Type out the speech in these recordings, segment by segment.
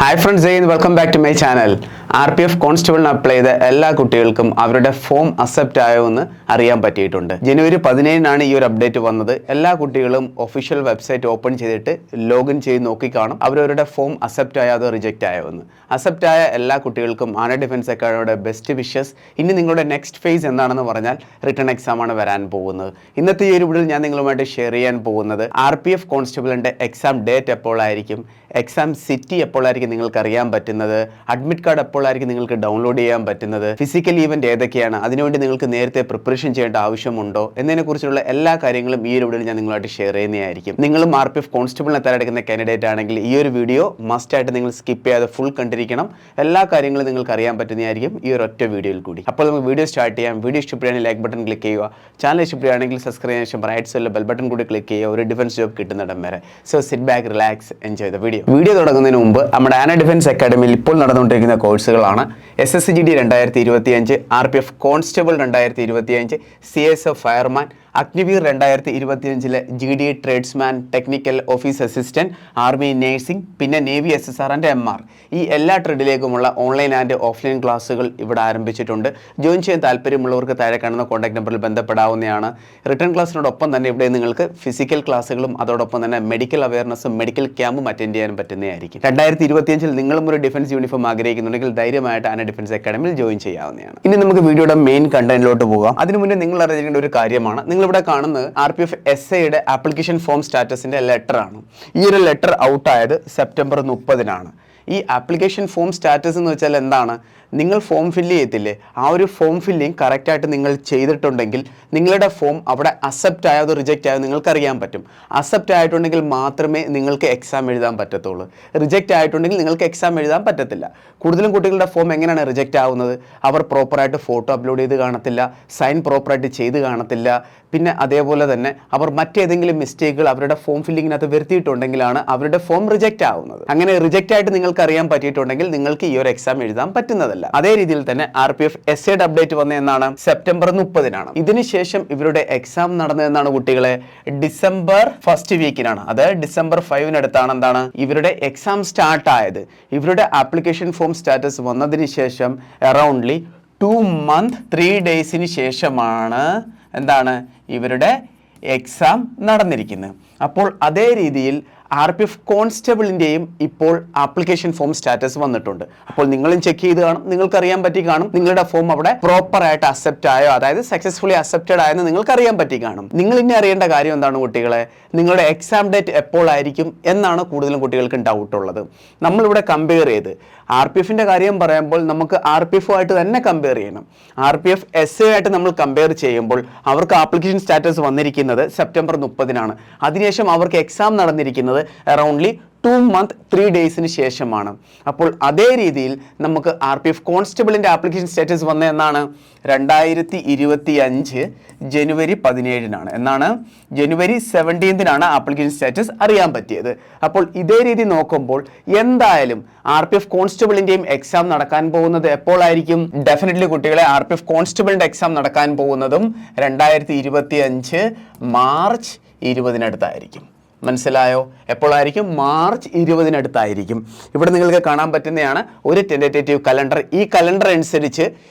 Hi friends, welcome back to my channel. RPF കോൺസ്റ്റബിളിന് apply ചെയ്ത എല്ലാ കുട്ടികൾക്കും അവരുടെ ഫോം അക്സെപ്റ്റ് ആയോ എന്ന് അറിയാൻ പറ്റിയിട്ടുണ്ട്. ജനുവരി 17 ഈ ഒരു അപ്ഡേറ്റ് വന്നത്. എല്ലാ കുട്ടികളും ഒഫീഷ്യൽ വെബ്സൈറ്റ് ഓപ്പൺ ചെയ്തിട്ട് ലോഗിൻ ചെയ്ത് നോക്കി കാണും അവരവരുടെ ഫോം അക്സെപ്റ്റ് ആയോ അതോ റിജക്റ്റ് ആയോ എന്ന്. അക്സെപ്റ്റ് ആയ എല്ലാ കുട്ടികൾക്കും ആന ഡിഫൻസ് അക്കാഡമിയുടെ ബെസ്റ്റ് വിഷസ്. ഇനി നിങ്ങളുടെ നെക്സ്റ്റ് ഫേസ് എന്താണെന്ന് പറഞ്ഞാൽ റിട്ടേൺ എക്സാം ആണ് വരാൻ പോകുന്നത്. ഇന്നത്തെ ഈ ഒരു വീഡിയോയിൽ ഞാൻ നിങ്ങളുമായിട്ട് ഷെയർ ചെയ്യാൻ പോകുന്നത് RPF കോൺസ്റ്റബിളിൻ്റെ എക്സാം ഡേറ്റ് എപ്പോഴായിരിക്കും, എക്സാം സിറ്റി എപ്പോഴായിരിക്കും നിങ്ങൾക്ക് അറിയാൻ പറ്റുന്നത്, അഡ്മിറ്റ് കാർഡ് എപ്പോഴായിരിക്കും നിങ്ങൾക്ക് ഡൗൺലോഡ് ചെയ്യാൻ പറ്റുന്നത്, ഫിസിക്കൽ ഈവന്റ് ഏതൊക്കെയാണ്, അതിനുവേണ്ടി നിങ്ങൾക്ക് നേരത്തെ പ്രിപ്പറേഷൻ ചെയ്യേണ്ട ആവശ്യമുണ്ടോ എന്നതിനെക്കുറിച്ചുള്ള എല്ലാ കാര്യങ്ങളും ഈ ഒരു വീഡിയോയിൽ ഞാൻ നിങ്ങളുമായിട്ട് ഷെയർ ചെയ്യുന്നതായിരിക്കും. നിങ്ങളും RPF കോൺസ്റ്റബിളിനെ തയ്യാറെടുക്കുന്ന കാൻഡിഡേറ്റ് ആണെങ്കിൽ ഈ ഒരു വീഡിയോ മസ്റ്റ് ആയിട്ട് നിങ്ങൾ സ്കിപ്പ് ചെയ്യാതെ ഫുൾ കണ്ടിരിക്കണം. എല്ലാ കാര്യങ്ങളും നിങ്ങൾക്ക് അറിയാൻ പറ്റുന്നതായിരിക്കും ഈ ഒരു ഒറ്റ വീഡിയോയിൽ കൂടി. അപ്പോൾ നമുക്ക് വീഡിയോ സ്റ്റാർട്ട് ചെയ്യാം. വീഡിയോ ഇഷ്ടപ്പെടുകയാണെങ്കിൽ ലൈക്ക് ബട്ടൺ ക്ലിക്ക് ചെയ്യുക. ചാനൽ ഇഷ്ടപ്പെടുകയാണെങ്കിൽ സബ്സ്ക്രൈബ് ചെയ്യാൻ ശേഷം റൈറ്റ് സൈഡിൽ ബെൽ ബട്ടൺ കൂടി ക്ലിക്ക് ചെയ്യുക. ഒരു ഡിഫൻസ് ജോബ് കിട്ടുന്നിടം വരെ. So sit back, relax, enjoy the video തുടങ്ങുന്നതിന് മുമ്പ് നമ്മുടെ ആന ഡിഫൻസ് അക്കാഡമിയിൽ ഇപ്പോൾ നടന്നുകൊണ്ടിരിക്കുന്ന കോഴ്സുകളാണ് SSGD 2025, RPF constable 2025, CSF fireman, Agniveer 2025 GD tradesman, technical office assistant, army nursing, പിന്നെ നേവി SSR ആൻഡ് MR. ഈ എല്ലാ ട്രേഡിലേക്കുമുള്ള ഓൺലൈൻ ആൻഡ് ഓഫ്ലൈൻ ക്ലാസ്സുകൾ ഇവിടെ ആരംഭിച്ചിട്ടുണ്ട്. ജോയിൻ ചെയ്യാൻ താല്പര്യമുള്ളവർക്ക് താഴെ കാണുന്ന കോൺടാക്ട് നമ്പറിൽ ബന്ധപ്പെടാവുന്നതാണ്. റിട്ടേൺ ക്ലാസ്സിനോടൊപ്പം തന്നെ ഇവിടെ നിങ്ങൾക്ക് ഫിസിക്കൽ ക്ലാസ്സുകളും അതോടൊപ്പം തന്നെ മെഡിക്കൽ അവയർനെസ്സും മെഡിക്കൽ ക്യാമ്പും അറ്റൻഡ് ചെയ്യാൻ പറ്റുന്നതായിരിക്കും. 2025 നിങ്ങളും ഒരു ഡിഫൻസ് യൂണിഫോം ആഗ്രഹിക്കുന്നുണ്ടെങ്കിൽ ധൈര്യമായിട്ട് ആന ഡിഫൻസ് അക്കാഡമിയിൽ ജോയിൻ ചെയ്യാവുന്നതാണ്. ഇനി നമുക്ക് വീഡിയോയുടെ മെയിൻ കണ്ടന്റിലോട്ട് പോകാം. അതിനു മുന്നേ നിങ്ങൾ അറിഞ്ഞിരിക്കേണ്ട ഒരു കാര്യമാണ്, ഇവിടെ കാണുന്നത് RPF SAയുടെ ആപ്ലിക്കേഷൻ ഫോം സ്റ്റാറ്റസിന്റെ ലെറ്റർ ആണ്. ഈ ഒരു ലെറ്റർ ഔട്ട് ആയത് സെപ്റ്റംബർ 30-നാണ്. ഈ ആപ്ലിക്കേഷൻ ഫോം സ്റ്റാറ്റസ് എന്ന് വെച്ചാൽ എന്താണ്? നിങ്ങൾ ഫോം ഫില്ല് ചെയ്യത്തില്ലേ, ആ ഒരു ഫോം ഫില്ലിങ് കറക്റ്റായിട്ട് നിങ്ങൾ ചെയ്തിട്ടുണ്ടെങ്കിൽ നിങ്ങളുടെ ഫോം അവിടെ അക്സെപ്റ്റ് ആയോ അതോ റിജക്റ്റ് ആയോ നിങ്ങൾക്ക് അറിയാൻ പറ്റും. അക്സെപ്റ്റ് ആയിട്ടുണ്ടെങ്കിൽ മാത്രമേ നിങ്ങൾക്ക് എക്സാം എഴുതാൻ പറ്റത്തുള്ളൂ. റിജക്റ്റ് ആയിട്ടുണ്ടെങ്കിൽ നിങ്ങൾക്ക് എക്സാം എഴുതാൻ പറ്റത്തില്ല. കൂടുതലും കുട്ടികളുടെ ഫോം എങ്ങനെയാണ് റിജക്റ്റ് ആവുന്നത്? അവർ പ്രോപ്പറായിട്ട് ഫോട്ടോ അപ്ലോഡ് ചെയ്ത് കാണത്തില്ല, സൈൻ പ്രോപ്പറായിട്ട് ചെയ്ത് കാണത്തില്ല, പിന്നെ അതേപോലെ തന്നെ അവർ മറ്റേതെങ്കിലും മിസ്റ്റേക്കുകൾ അവരുടെ ഫോം ഫില്ലിങ്ങിനകത്ത് വരുത്തിയിട്ടുണ്ടെങ്കിലാണ് അവരുടെ ഫോം റിജക്റ്റ് ആവുന്നത്. അങ്ങനെ റിജക്റ്റ് ആയിട്ട് നിങ്ങൾക്ക് അറിയാൻ പറ്റിയിട്ടുണ്ടെങ്കിൽ നിങ്ങൾക്ക് ഈ ഒരു എക്സാം എഴുതാൻ പറ്റുന്നതല്ല. അതേ രീതിയിൽ തന്നെ RPF SAയുടെ അപ്ഡേറ്റ് വന്ന എന്നാണ് സെപ്റ്റംബർ 30-നാണ്. ഇതിനുശേഷം ഇവരുടെ എക്സാം നടന്നതെന്നാണ് കുട്ടികളെ ഡിസംബർ 1st വീക്കിനാണ്. അതായത് ഡിസംബർ 5-നടുത്താണ് എന്താണ് ഇവരുടെ എക്സാം സ്റ്റാർട്ട് ആയത്. ഇവരുടെ ആപ്ലിക്കേഷൻ ഫോം സ്റ്റാറ്റസ് വന്നതിന് ശേഷം അറൗണ്ട്ലി 2 months 3 days ശേഷമാണ് എന്താണ് ഇവരുടെ എക്സാം നടന്നിരിക്കുന്നത്. അപ്പോൾ അതേ രീതിയിൽ RPF കോൺസ്റ്റബിളിൻ്റെയും ഇപ്പോൾ ആപ്ലിക്കേഷൻ ഫോം സ്റ്റാറ്റസ് വന്നിട്ടുണ്ട്. അപ്പോൾ നിങ്ങളും ചെക്ക് ചെയ്ത് കാണും, നിങ്ങൾക്ക് അറിയാൻ പറ്റി കാണും നിങ്ങളുടെ ഫോം അവിടെ പ്രോപ്പറായിട്ട് അക്സെപ്റ്റ് ആയോ, അതായത് സക്സസ്ഫുള്ളി അക്സെപ്റ്റഡ് ആയെന്ന് നിങ്ങൾക്ക് അറിയാൻ പറ്റി കാണും. നിങ്ങൾ ഇനി അറിയേണ്ട കാര്യം എന്താണ് കുട്ടികളെ? നിങ്ങളുടെ എക്സാം ഡേറ്റ് എപ്പോഴായിരിക്കും എന്നാണ് കൂടുതലും കുട്ടികൾക്ക് ഡൗട്ട് ഉള്ളത്. നമ്മളിവിടെ കമ്പയർ ചെയ്ത് RPFിൻ്റെ കാര്യം പറയുമ്പോൾ നമുക്ക് RPFുമായിട്ട് തന്നെ കമ്പയർ ചെയ്യണം. RPF SA ആയിട്ട് നമ്മൾ കമ്പയർ ചെയ്യുമ്പോൾ അവർക്ക് ആപ്ലിക്കേഷൻ സ്റ്റാറ്റസ് വന്നിരിക്കുന്നത് സെപ്റ്റംബർ 30-നാണ്. അതിനുശേഷം അവർക്ക് എക്സാം നടന്നിരിക്കുന്നത് അറൗണ്ട്ലി 2 months 3 days ശേഷമാണ്. അപ്പോൾ അതേ രീതിയിൽ നമുക്ക് RPF കോൺസ്റ്റബിളിൻ്റെ ആപ്ലിക്കേഷൻ സ്റ്റാറ്റസ് വന്ന എന്നാണ് 2025 ജനുവരി 17-നാണ്. എന്നാണ് ജനുവരി 17-നാണ് ആപ്ലിക്കേഷൻ സ്റ്റാറ്റസ് അറിയാൻ പറ്റിയത്. അപ്പോൾ ഇതേ രീതി നോക്കുമ്പോൾ എന്തായാലും RPF കോൺസ്റ്റബിളിൻ്റെയും എക്സാം നടക്കാൻ പോകുന്നത് എപ്പോഴായിരിക്കും? ഡെഫിനറ്റ്ലി കുട്ടികളെ RPF കോൺസ്റ്റബിളിൻ്റെ എക്സാം നടക്കാൻ പോകുന്നതും 2025 മാർച്ച് 20-നടുത്തായിരിക്കും. മനസ്സിലായോ? എപ്പോഴായിരിക്കും? മാർച്ച് 20-നടുത്തായിരിക്കും. ഇവിടെ നിങ്ങൾക്ക് കാണാൻ പറ്റുന്നതാണ് ഒരു ടെൻറ്റേറ്റീവ് കലണ്ടർ. ഈ കലണ്ടർ അനുസരിച്ച്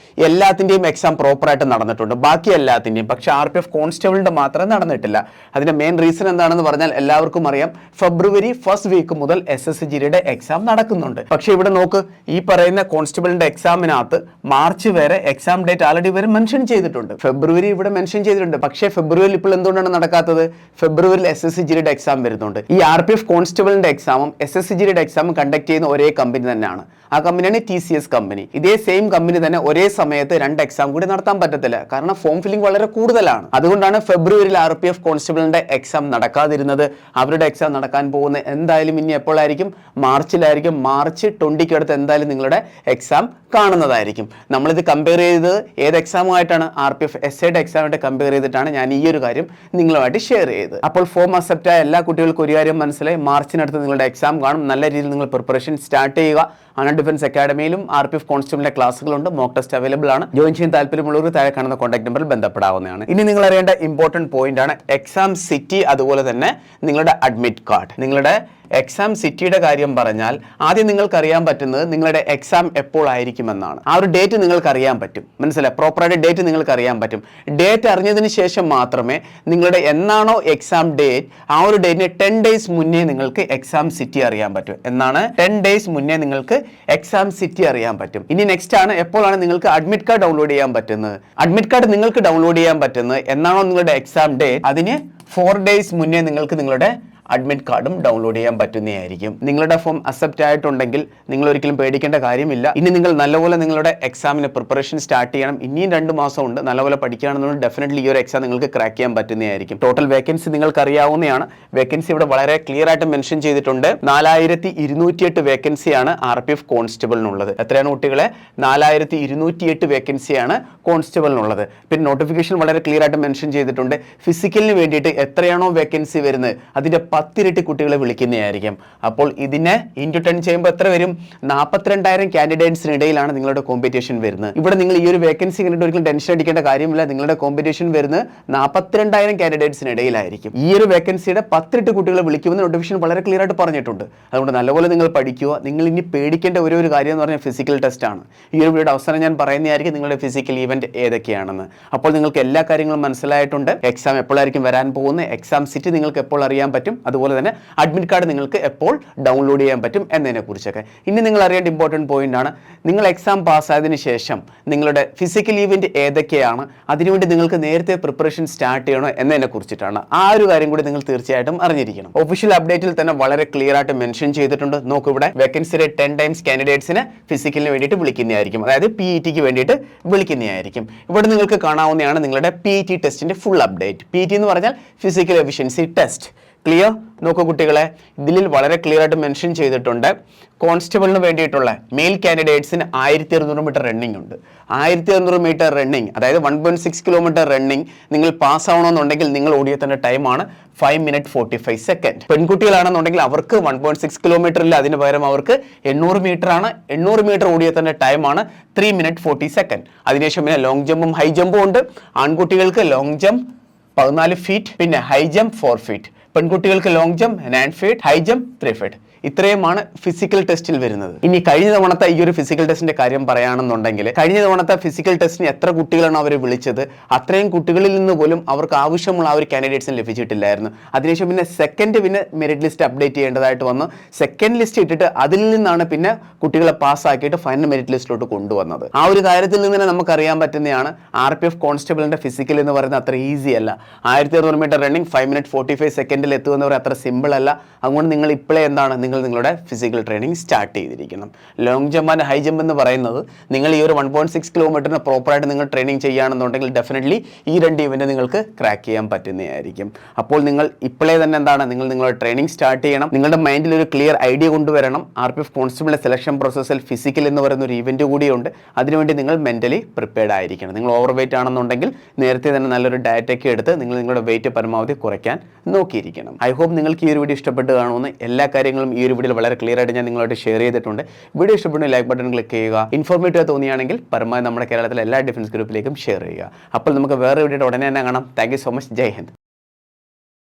എല്ലാത്തിൻ്റെയും എക്സാം പ്രോപ്പറായിട്ട് നടന്നിട്ടുണ്ട്, ബാക്കി എല്ലാത്തിൻ്റെയും. പക്ഷേ RPF കോൺസ്റ്റബിളിൻ്റെ മാത്രമേ നടന്നിട്ടില്ല. അതിൻ്റെ മെയിൻ റീസൺ എന്താണെന്ന് പറഞ്ഞാൽ എല്ലാവർക്കും അറിയാം, ഫെബ്രുവരി 1st വീക്ക് മുതൽ SSGDയുടെ എക്സാം നടക്കുന്നുണ്ട്. പക്ഷേ ഇവിടെ നോക്ക്, ഈ പറയുന്ന കോൺസ്റ്റബിളിൻ്റെ എക്സാമിനകത്ത് മാർച്ച് വരെ എക്സാം ഡേറ്റ് ആൾറെഡി ഇവർ മെൻഷൻ ചെയ്തിട്ടുണ്ട്. ഫെബ്രുവരി ഇവിടെ മെൻഷൻ ചെയ്തിട്ടുണ്ട്. പക്ഷേ ഫെബ്രുവരിയിൽ ഇപ്പോൾ എന്തുകൊണ്ടാണ് നടക്കാത്തത്? ഫെബ്രുവരിയിൽ SSGDയുടെ എക്സാം വരുന്നുണ്ട്. ഈ RPF കോൺസ്റ്റബിളിന്റെ എക്സാമും SSGDയുടെ എക്സാമും കണ്ടക്ട് ചെയ്യുന്ന ഒരേ കമ്പനി തന്നെയാണ്. ആ കമ്പനിയാണ് TCS കമ്പനി. ഇതേ സെയിം കമ്പനി തന്നെ ഒരേ സമയത്ത് 2 എക്സാം കൂടി നടത്താൻ പറ്റത്തില്ല, കാരണം ഫോം ഫില്ലിംഗ് വളരെ കൂടുതലാണ്. അതുകൊണ്ടാണ് ഫെബ്രുവരിയിൽ RPF കോൺസ്റ്റബിളിന്റെ എക്സാം നടക്കാതിരുന്നത്. അവരുടെ എക്സാം നടക്കാൻ പോകുന്നത് എന്തായാലും ഇനി എപ്പോഴായിരിക്കും? മാർച്ചിലായിരിക്കും. മാർച്ച് 20 അടുത്ത് എന്തായാലും നിങ്ങളുടെ എക്സാം കാണുന്നതായിരിക്കും. നമ്മളിത് കമ്പയർ ചെയ്തത് ഏത് എക്സാമുമായിട്ടാണ്? RPF SAയുടെ എക്സാമായിട്ട് കമ്പയർ ചെയ്തിട്ടാണ് ഞാൻ ഈ ഒരു കാര്യം നിങ്ങളുമായിട്ട് ഷെയർ ചെയ്തത്. അപ്പോൾ ഫോം അക്സെപ്റ്റ് ആയ എല്ലാ കുട്ടികൾക്കും ഒരു കാര്യം മനസ്സിലായി, മാർച്ചിനടുത്ത് നിങ്ങളുടെ എക്സാം കാണും. നല്ല രീതിയിൽ നിങ്ങൾ പ്രിപ്പറേഷൻ സ്റ്റാർട്ട് ചെയ്യുക. ആന ഡിഫൻസ് അക്കാഡമിയിലും RPF കോൺസ്റ്റബിളിന്റെ ക്ലാസ്സുകളുണ്ട്, മോക്ക് ടെസ്റ്റ് അവൈലബിൾ ആണ്. ജോയിൻ ചെയ്യാൻ താല്പര്യമുള്ളവർ താഴെ കാണുന്ന കോൺടാക്ട് നമ്പറിൽ ബന്ധപ്പെടാവുന്നതാണ്. ഇനി നിങ്ങൾ അറിയേണ്ട ഇമ്പോർട്ടന്റ് പോയിന്റ് ആണ് എക്സാം സിറ്റി, അതുപോലെ തന്നെ നിങ്ങളുടെ അഡ്മിറ്റ് കാർഡ്. നിങ്ങളുടെ എക്സാം സിറ്റിയുടെ കാര്യം പറഞ്ഞാൽ ആദ്യം നിങ്ങൾക്ക് അറിയാൻ പറ്റുന്നത് നിങ്ങളുടെ എക്സാം എപ്പോൾ ആയിരിക്കുമെന്നാണ്. ആ ഒരു ഡേറ്റ് നിങ്ങൾക്ക് അറിയാൻ പറ്റും. മനസ്സിലായി? പ്രോപ്പറായിട്ട് ഡേറ്റ് നിങ്ങൾക്ക് അറിയാൻ പറ്റും. ഡേറ്റ് അറിഞ്ഞതിന് ശേഷം മാത്രമേ നിങ്ങളുടെ എന്നാണോ എക്സാം ഡേറ്റ് ആ ഒരു ഡേറ്റിന് 10 days മുന്നേ നിങ്ങൾക്ക് എക്സാം സിറ്റി അറിയാൻ പറ്റും. എന്നാണ് 10 days മുന്നേ നിങ്ങൾക്ക് എക്സാം സിറ്റി അറിയാൻ പറ്റും. ഇനി നെക്സ്റ്റ് ആണ് എപ്പോഴാണ് നിങ്ങൾക്ക് അഡ്മിറ്റ് കാർഡ് ഡൗൺലോഡ് ചെയ്യാൻ പറ്റുന്നത്. അഡ്മിറ്റ് കാർഡ് നിങ്ങൾക്ക് ഡൗൺലോഡ് ചെയ്യാൻ പറ്റുന്നത് എന്നാണോ നിങ്ങളുടെ എക്സാം ഡേറ്റ് അതിന് 4 days മുന്നേ നിങ്ങൾക്ക് നിങ്ങളുടെ അഡ്മിറ്റ് കാർഡും ഡൗൺലോഡ് ചെയ്യാൻ പറ്റുന്നതായിരിക്കും. നിങ്ങളുടെ ഫോം അക്സെപ്റ്റ് ആയിട്ടുണ്ടെങ്കിൽ നിങ്ങൾ ഒരിക്കലും പേടിക്കേണ്ട കാര്യമില്ല. ഇനി നിങ്ങൾ നല്ലപോലെ നിങ്ങളുടെ എക്സാമിന് പ്രിപ്പറേഷൻ സ്റ്റാർട്ട് ചെയ്യണം. ഇനിയും 2 മാസമുണ്ട്. നല്ലപോലെ പഠിക്കുകയാണെന്നുണ്ടെങ്കിൽ ഡെഫിനറ്റ്ലി ഈ ഒരു എക്സാം നിങ്ങൾക്ക് ക്രാക്ക് ചെയ്യാൻ പറ്റുന്നതായിരിക്കും. ടോട്ടൽ വേക്കൻസി നിങ്ങൾക്ക് അറിയാവുന്നതാണ്. വേക്കൻസി ഇവിടെ വളരെ ക്ലിയർ ആയിട്ട് മെൻഷൻ ചെയ്തിട്ടുണ്ട്. 4208 വേക്കൻസിയാണ് RPF കോൺസ്റ്റബിളിനുള്ളത്. എത്രയാണ് കുട്ടികളെ? 4208 വേക്കൻസിയാണ് കോൺസ്റ്റബിളിനുള്ളത്. പിന്നെ നോട്ടിഫിക്കേഷൻ വളരെ ക്ലിയർ ആയിട്ട് മെൻഷൻ ചെയ്തിട്ടുണ്ട്. ഫിസിക്കലിന് വേണ്ടിയിട്ട് എത്രയാണോ വേക്കൻസി വരുന്നത് അതിന്റെ 10 ഇരട്ടി കുട്ടികളെ വിളിക്കുന്നതായിരിക്കും. അപ്പോൾ ഇതിനെ ഇൻറ്റു 10 ചെയ്യുമ്പോൾ എത്ര വരും? 42,000 കാൻഡിഡേറ്റ്സിനിടയിലാണ് നിങ്ങളുടെ കോമ്പറ്റീഷൻ വരുന്നത്. ഇവിടെ നിങ്ങൾ ഈ ഒരു വേക്കൻസി കണ്ടിട്ട് ഒരിക്കലും ടെൻഷൻ അടിക്കേണ്ട കാര്യമില്ല. നിങ്ങളുടെ കോമ്പറ്റീഷൻ വരുന്നത് 42,000 കാൻഡിഡേറ്റ്സിനിടയിലായിരിക്കും. ഈ ഒരു വേക്കൻസിയുടെ 10 ഇരട്ടി കുട്ടികളെ വിളിക്കുമെന്ന് നോട്ടിഫിക്കേഷൻ വളരെ ക്ലിയർ ആയിട്ട് പറഞ്ഞിട്ടുണ്ട്. അതുകൊണ്ട് നല്ലപോലെ നിങ്ങൾ പഠിക്കുക. നിങ്ങൾ ഇനി പേടിക്കേണ്ട ഒരു കാര്യം എന്ന് പറഞ്ഞാൽ ഫിസിക്കൽ ടെസ്റ്റ് ആണ്. ഈ ഒരു വീഡിയോ അവസാനം ഞാൻ പറയുന്നതായിരിക്കും നിങ്ങളുടെ ഫിസിക്കൽ ഈവന്റ് ഏതൊക്കെയാണെന്ന്. അപ്പോൾ നിങ്ങൾക്ക് എല്ലാ കാര്യങ്ങളും മനസ്സിലായിട്ടുണ്ട്. എക്സാം എപ്പോഴായിരിക്കും വരാൻ പോകുന്നത്, എക്സാം സിറ്റി നിങ്ങൾക്ക് എപ്പോൾ അറിയാൻ പറ്റും, അതുപോലെ തന്നെ അഡ്മിറ്റ് കാർഡ് നിങ്ങൾക്ക് എപ്പോൾ ഡൗൺലോഡ് ചെയ്യാൻ പറ്റും എന്നതിനെ കുറിച്ചൊക്കെ. ഇനി നിങ്ങൾ അറിയേണ്ട ഇമ്പോർട്ടൻറ്റ് പോയിന്റ് ആണ്, നിങ്ങൾ എക്സാം പാസ്സായതിനു ശേഷം നിങ്ങളുടെ ഫിസിക്കൽ ഈവന്റ് ഏതൊക്കെയാണ്, അതിനുവേണ്ടി നിങ്ങൾക്ക് നേരത്തെ പ്രിപ്പറേഷൻ സ്റ്റാർട്ട് ചെയ്യണോ എന്നതിനെ കുറിച്ചിട്ടാണ്. ആ ഒരു കാര്യം കൂടി നിങ്ങൾ തീർച്ചയായിട്ടും അറിഞ്ഞിരിക്കണം. ഒഫീഷ്യൽ അപ്ഡേറ്റിൽ തന്നെ വളരെ ക്ലിയർ ആയിട്ട് മെൻഷൻ ചെയ്തിട്ടുണ്ട്. നോക്കൂ, ഇവിടെ വേക്കൻസിയുടെ 10 times കാൻഡിഡേറ്റ്സിനെ ഫിസിക്കലിന് വേണ്ടിയിട്ട് വിളിക്കുന്നതായിരിക്കും. അതായത് PETക്ക് വേണ്ടിയിട്ട് വിളിക്കുന്നതായിരിക്കും. ഇവിടെ നിങ്ങൾക്ക് കാണാവുന്നതാണ് നിങ്ങളുടെ PET ടെസ്റ്റിന്റെ ഫുൾ അപ്ഡേറ്റ്. PET എന്ന് പറഞ്ഞാൽ ഫിസിക്കൽ എഫിഷ്യൻസി ടെസ്റ്റ്. ക്ലിയർ? നോക്കൂ കുട്ടികളെ, ഇതിൽ വളരെ ക്ലിയർ ആയിട്ട് മെൻഷൻ ചെയ്തിട്ടുണ്ട്. കോൺസ്റ്റബിളിന് വേണ്ടിയിട്ടുള്ള മെയിൽ കാൻഡിഡേറ്റ്സിന് 1600 മീറ്റർ റണ്ണിംഗ് ഉണ്ട്. 1600 മീറ്റർ റണ്ണിംഗ്, അതായത് 1.6 കിലോമീറ്റർ റണ്ണിംഗ് നിങ്ങൾ പാസ് ആവണമെന്നുണ്ടെങ്കിൽ നിങ്ങൾ ഓടിയെത്തേണ്ട ടൈമാണ് 5 minutes 45 seconds. പെൺകുട്ടികളാണെന്നുണ്ടെങ്കിൽ അവർക്ക് 1.6 കിലോമീറ്ററിൽ അതിന് പകരം അവർക്ക് 800 മീറ്റർ ആണ്. 800 മീറ്റർ ഓടിയെത്തേണ്ട ടൈമാണ് 3 minutes 40 seconds. അതിനുശേഷം പിന്നെ ലോങ് ജമ്പും ഹൈ ജമ്പും ഉണ്ട്. ആൺകുട്ടികൾക്ക് ലോങ് ജമ്പ് 14 feet, പിന്നെ ഹൈ ജമ്പ് 4 feet. പെൺകുട്ടികൾക്ക് long jump 9 feet, high jump 3 feet. ഇത്രയുമാണ് ഫിസിക്കൽ ടെസ്റ്റിൽ വരുന്നത്. ഇനി കഴിഞ്ഞ തവണത്തെ ഈ ഒരു ഫിസിക്കൽ ടെസ്റ്റിന്റെ കാര്യം പറയുകയാണെന്നുണ്ടെങ്കിൽ കഴിഞ്ഞ തവണത്തെ ഫിസിക്കൽ ടെസ്റ്റിന് എത്ര കുട്ടികളാണ് അവർ വിളിച്ചത്, അത്രയും കുട്ടികളിൽ നിന്ന് പോലും അവർക്ക് ആവശ്യമുള്ള ആ ഒരു കാൻഡിഡേറ്റ്സിന് ലഭിച്ചിട്ടില്ലായിരുന്നു. അതിനുശേഷം പിന്നെ പിന്നെ മെറിറ്റ് ലിസ്റ്റ് അപ്ഡേറ്റ് ചെയ്യേണ്ടതായിട്ട് വന്നു. സെക്കൻഡ് ലിസ്റ്റ് ഇട്ടിട്ട് അതിൽ നിന്നാണ് പിന്നെ കുട്ടികളെ പാസ്സാക്കിയിട്ട് ഫൈനൽ മെറിറ്റ് ലിസ്റ്റിലോട്ട് കൊണ്ടുവന്നത്. ആ ഒരു കാര്യത്തിൽ നിന്ന് തന്നെ നമുക്കറിയാൻ പറ്റുന്നതാണ് RPF കോൺസ്റ്റബിളിന്റെ ഫിസിക്കൽ എന്ന് പറയുന്നത് അത്ര ഈസി അല്ല. 1600 മീറ്റർ റണ്ണിംഗ് 5 minutes 45 seconds എത്തുമെന്ന് അത്ര സിമ്പിൾ അല്ല. അതുകൊണ്ട് നിങ്ങൾ ഇപ്പോഴേ എന്താണ് നിങ്ങളുടെ ഫിസിക്കൽ ട്രെയിനിങ് സ്റ്റാർട്ട് ചെയ്തിരിക്കണം. Long jump and high jump എന്ന് പറയുന്നത് നിങ്ങൾ ഈ ഒരു 1.6 കിലോമീറ്ററിന് പ്രോപ്പറായിട്ട് നിങ്ങൾ ട്രെയിനിങ് ചെയ്യുകയാണെന്നുണ്ടെങ്കിൽ ഡെഫിനറ്റ്ലി ഈ 2 ഇവന്റ് നിങ്ങൾക്ക് ക്രാക്ക് ചെയ്യാൻ പറ്റുന്നതായിരിക്കും. അപ്പോൾ നിങ്ങൾ ഇപ്പോഴേ തന്നെ എന്താണ് നിങ്ങളുടെ ട്രെയിനിങ് സ്റ്റാർട്ട് ചെയ്യണം. നിങ്ങളുടെ മൈൻഡിൽ ഒരു ക്ലിയർ ഐഡിയ കൊണ്ടുവരണം. RPF കോൺസ്റ്റബിളിന്റെ സെലക്ഷൻ പ്രോസസ്സിൽ ഫിസിക്കൽ എന്ന് പറയുന്ന ഒരു ഇവന്റ് കൂടിയുണ്ട്. അതിനുവേണ്ടി നിങ്ങൾ മെന്റലി പ്രിപ്പയർഡ് ആയിരിക്കണം. നിങ്ങൾ ഓവർ വെയിറ്റ് ആണെന്നുണ്ടെങ്കിൽ നേരത്തെ തന്നെ നല്ലൊരു ഡയറ്റൊക്കെ എടുത്ത് നിങ്ങൾ നിങ്ങളുടെ വെയിറ്റ് പരമാവധി കുറയ്ക്കാൻ നോക്കിയിരിക്കണം. ഐ ഹോപ്പ് നിങ്ങൾക്ക് ഈ ഒരു വീഡിയോ ഇഷ്ടപ്പെട്ട് കാണുമെന്ന്. എല്ലാ കാര്യങ്ങളും ഈ ഒരു വീഡിയോയിൽ വളരെ ക്ലിയർ ആയിട്ട് ഞാൻ നിങ്ങളോട് ഷെയർ ചെയ്തിട്ടുണ്ട്. വീഡിയോ ഇഷ്ടപ്പെടുന്ന ലൈക്ക് ബട്ടൺ ക്ലിക്ക് ചെയ്യുക. ഇൻഫോർമേറ്റീവ് തോന്നിയാണെങ്കിൽ പരമാവധി നമ്മുടെ കേരളത്തിലെ എല്ലാ ഡിഫൻസ് ഗ്രൂപ്പിലേക്കും ഷെയർ ചെയ്യുക. അപ്പോൾ നമുക്ക് വേറെ വീഡിയോ ഉടനെ തന്നെ കാണാം. Thank you so much. Jai Hind.